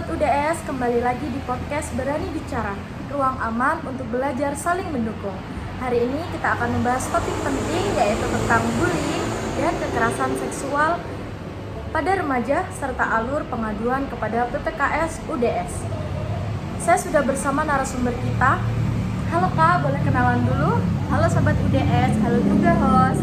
UDS, kembali lagi di podcast Berani Bicara, ruang aman untuk belajar saling mendukung. Hari ini kita akan membahas topik penting, yaitu tentang bullying dan kekerasan seksual pada remaja serta alur pengaduan kepada PPKS UDS. Saya sudah bersama narasumber kita. Halo Kak, boleh kenalan dulu? Halo Sobat UDS, halo juga host.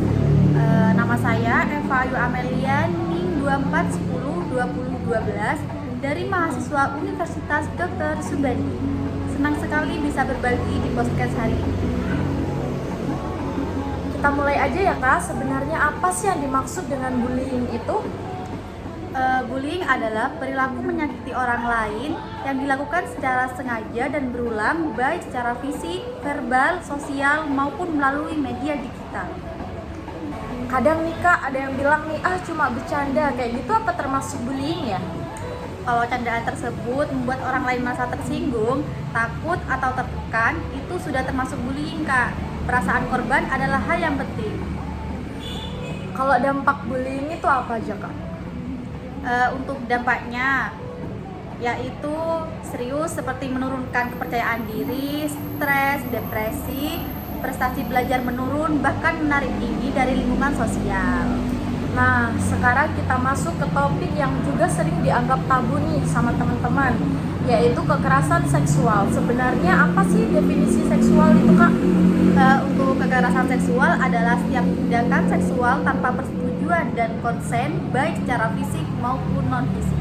Nama saya Eva Ayu Amelia, NIM 24102012 dari mahasiswa Universitas Dr. Subandi. Senang sekali bisa berbagi di podcast hari ini. Kita mulai aja ya Kak, sebenarnya apa sih yang dimaksud dengan bullying itu? Bullying adalah perilaku menyakiti orang lain yang dilakukan secara sengaja dan berulang, baik secara fisik, verbal, sosial, maupun melalui media digital. Kadang nih Kak, ada yang bilang nih, cuma bercanda, kayak gitu apa termasuk bullying ya? Kalau candaan tersebut membuat orang lain merasa tersinggung, takut, atau tertekan, itu sudah termasuk bullying Kak. Perasaan korban adalah hal yang penting. Kalau dampak bullying itu apa aja Kak? Untuk dampaknya yaitu serius seperti menurunkan kepercayaan diri, stres, depresi, prestasi belajar menurun, bahkan menarik diri dari lingkungan sosial. Nah, sekarang kita masuk ke topik yang juga sering dianggap tabu nih sama teman-teman, yaitu kekerasan seksual. Sebenarnya apa sih definisi seksual itu Kak? Untuk kekerasan seksual adalah setiap tindakan seksual tanpa persetujuan dan konsen, baik secara fisik maupun non-fisik.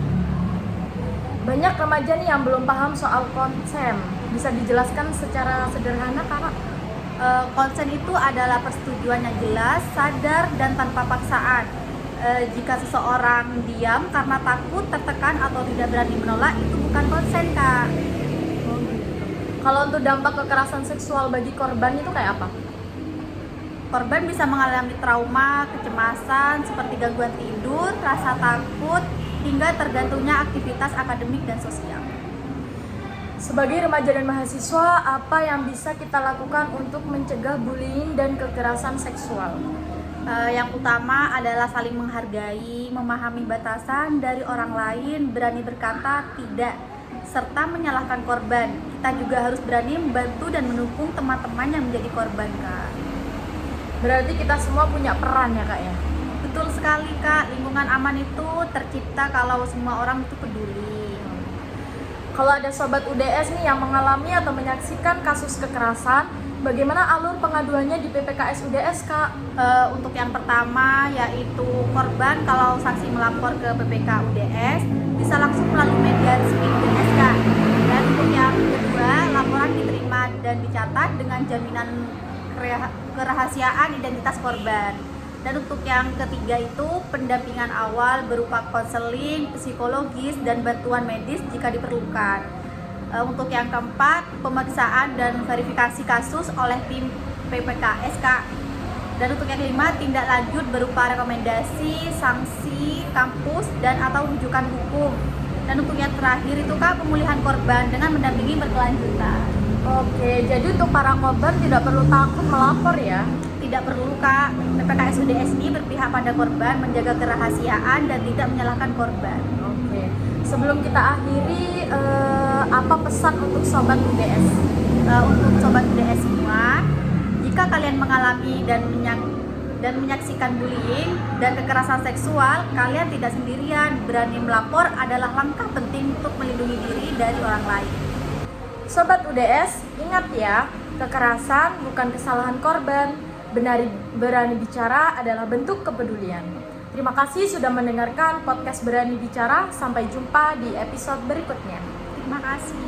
Banyak remaja nih yang belum paham soal konsen. Bisa dijelaskan secara sederhana Kak? Konsen itu adalah persetujuan yang jelas, sadar, dan tanpa paksaan. Jika seseorang diam karena takut, tertekan, atau tidak berani menolak, itu bukan konsen Kak. Kalau untuk dampak kekerasan seksual bagi korban itu kayak apa? Korban bisa mengalami trauma, kecemasan, seperti gangguan tidur, rasa takut, hingga tergantungnya aktivitas akademik dan sosial. Sebagai remaja dan mahasiswa, apa yang bisa kita lakukan untuk mencegah bullying dan kekerasan seksual? Yang utama adalah saling menghargai, memahami batasan dari orang lain, berani berkata tidak, serta menyalahkan korban. Kita juga harus berani membantu dan mendukung teman-teman yang menjadi korban Kak. Berarti kita semua punya peran ya Kak ya? Betul sekali Kak, lingkungan aman itu tercipta kalau semua orang itu peduli. Kalau ada sobat UDS nih yang mengalami atau menyaksikan kasus kekerasan, bagaimana alur pengaduannya di PPKS UDS Kak? Untuk yang pertama yaitu korban kalau saksi melapor ke PPK UDS bisa langsung melalui media resmi UDS Kak. Dan untuk yang kedua, laporan diterima dan dicatat dengan jaminan kerahasiaan identitas korban. Dan untuk yang ketiga itu pendampingan awal berupa konseling, psikologis, dan bantuan medis jika diperlukan. Untuk yang keempat, pemeriksaan dan verifikasi kasus oleh tim PPKS Kak. Dan untuk yang kelima, tindak lanjut berupa rekomendasi, sanksi, kampus, dan atau rujukan hukum. Dan untuk yang terakhir itu Kak, pemulihan korban dengan mendampingi berkelanjutan. Oke, jadi untuk para korban tidak perlu takut melapor ya? Tidak perlu Kak, PPKS UDS ini berpihak pada korban, menjaga kerahasiaan dan tidak menyalahkan korban. Oke, sebelum kita akhiri, apa pesan untuk sobat UDS? Untuk sobat UDS semua, jika kalian mengalami dan menyaksikan bullying dan kekerasan seksual, kalian tidak sendirian. Berani melapor adalah langkah penting untuk melindungi diri dari orang lain. Sobat UDS, ingat ya, kekerasan bukan kesalahan korban. Berani bicara adalah bentuk kepedulian. Terima kasih sudah mendengarkan podcast Berani Bicara. Sampai jumpa di episode berikutnya. Terima kasih.